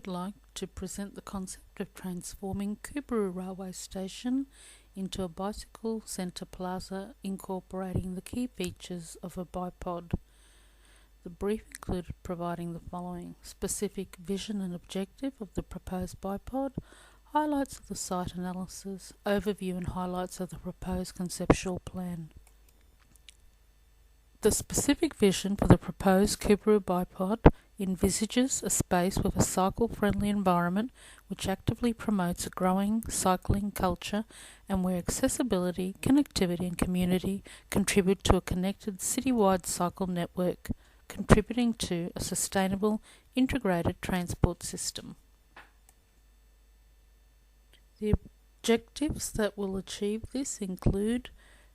would like to present the concept of transforming Coorparoo Railway Station into a bicycle centre plaza incorporating the key features of a BiPOD. The brief included providing the following: specific vision and objective of the proposed BiPOD, highlights of the site analysis, overview and highlights of the proposed conceptual plan. The specific vision for the proposed Coorparoo BiPOD envisages a space with a cycle-friendly environment which actively promotes a growing cycling culture and where accessibility, connectivity and community contribute to a connected citywide cycle network, contributing to a sustainable, integrated transport system. The objectives that will achieve this include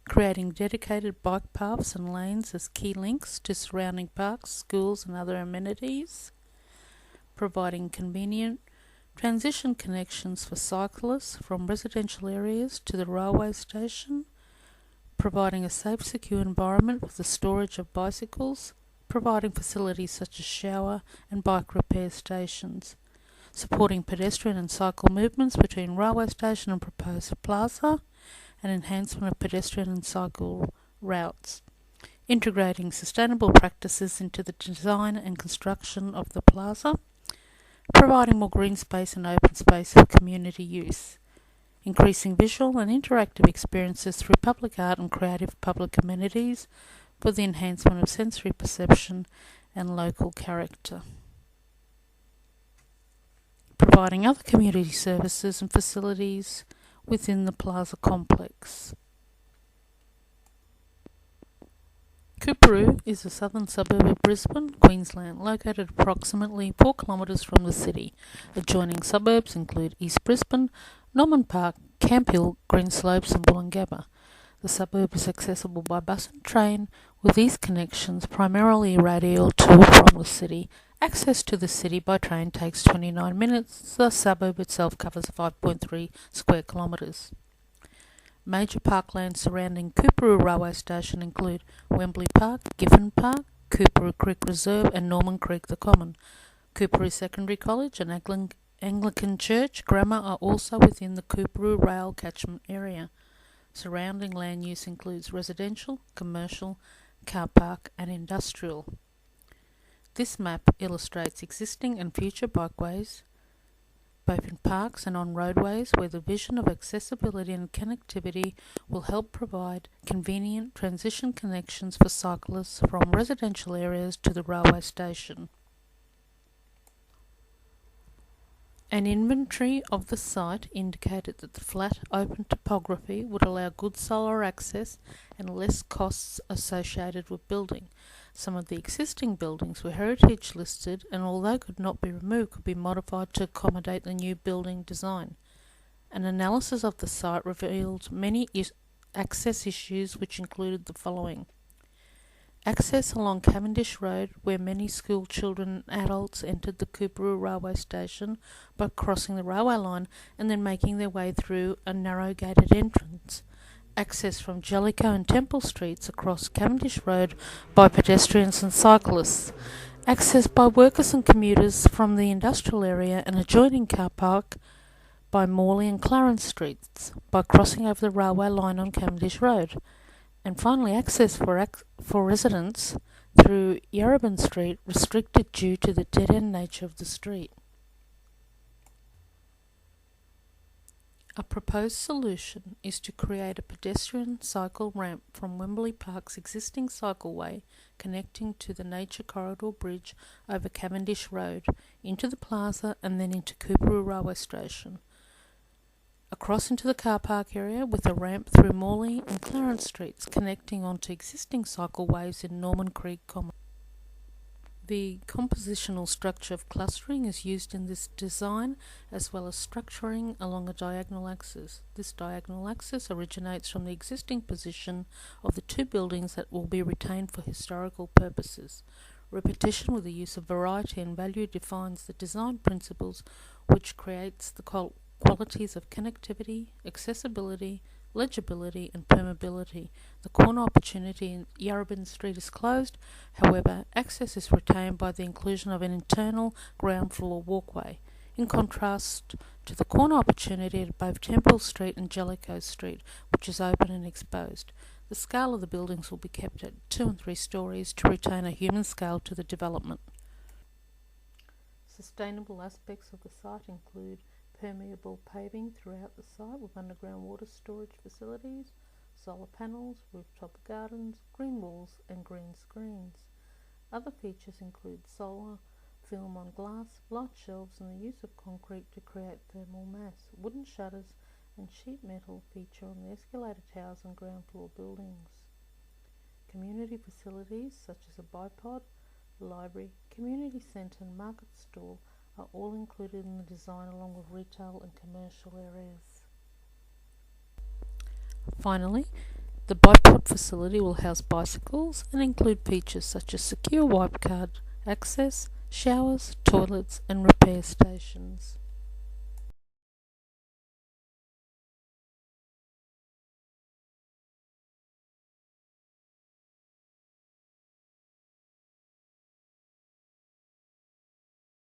creating dedicated bike paths and lanes as key links to surrounding parks, schools and other amenities, providing convenient transition connections for cyclists from residential areas to the railway station, providing a safe, secure environment with the storage of bicycles, providing facilities such as shower and bike repair stations, supporting pedestrian and cycle movements between railway station and proposed plaza, and enhancement of pedestrian and cycle routes, integrating sustainable practices into the design and construction of the plaza, providing more green space and open space for community use, increasing visual and interactive experiences through public art and creative public amenities for the enhancement of sensory perception and local character, providing other community services and facilities within the plaza complex. Coorparoo is a southern suburb of Brisbane, Queensland, located approximately 4 kilometres from the city. Adjoining suburbs include East Brisbane, Norman Park, Camp Hill, Green Slopes and Wollongabba. The suburb is accessible by bus and train, with these connections primarily radial to or from the city. Access to the city by train takes 29 minutes. The suburb itself covers 5.3 square kilometres. Major parklands surrounding Coorparoo Railway Station include Wembley Park, Giffen Park, Coorparoo Creek Reserve and Norman Creek the Common. Coorparoo Secondary College and Anglican Church Grammar are also within the Coorparoo Rail catchment area. Surrounding land use includes residential, commercial, car park and industrial. This map illustrates existing and future bikeways, both in parks and on roadways, where the vision of accessibility and connectivity will help provide convenient transition connections for cyclists from residential areas to the railway station. An inventory of the site indicated that the flat, open topography would allow good solar access and less costs associated with building. Some of the existing buildings were heritage listed and although could not be removed, could be modified to accommodate the new building design. An analysis of the site revealed many access issues which included the following: access along Cavendish Road, where many school children and adults entered the Coorparoo railway station by crossing the railway line and then making their way through a narrow gated entrance. Access from Jellicoe and Temple Streets across Cavendish Road by pedestrians and cyclists. Access by workers and commuters from the industrial area and adjoining car park by Morley and Clarence Streets by crossing over the railway line on Cavendish Road. And finally, access for residents through Yarrabin Street restricted due to the dead-end nature of the street. A proposed solution is to create a pedestrian cycle ramp from Wembley Park's existing cycleway connecting to the Nature Corridor Bridge over Cavendish Road into the plaza and then into Coorparoo Railway Station, across into the car park area with a ramp through Morley and Clarence Streets connecting onto existing cycleways in Norman Creek Common. The compositional structure of clustering is used in this design, as well as structuring along a diagonal axis. This diagonal axis originates from the existing position of the two buildings that will be retained for historical purposes. Repetition with the use of variety and value defines the design principles which creates the qualities of connectivity, accessibility, legibility and permeability. The corner opportunity in Yarrabin Street is closed, however access is retained by the inclusion of an internal ground floor walkway. in contrast to the corner opportunity at both Temple Street and Jellicoe Street, which is open and exposed. The scale of the buildings will be kept at 2 and 3 stories to retain a human scale to the development. Sustainable aspects of the site include permeable paving throughout the site with underground water storage facilities, solar panels, rooftop gardens, green walls and green screens. Other features include solar, film on glass, light shelves and the use of concrete to create thermal mass. Wooden shutters and sheet metal feature on the escalator towers and ground floor buildings. Community facilities such as a BiPOD, library, community centre and market stall are all included in the design along with retail and commercial areas. Finally, the BiPOD facility will house bicycles and include features such as secure wipe card access, showers, toilets and repair stations.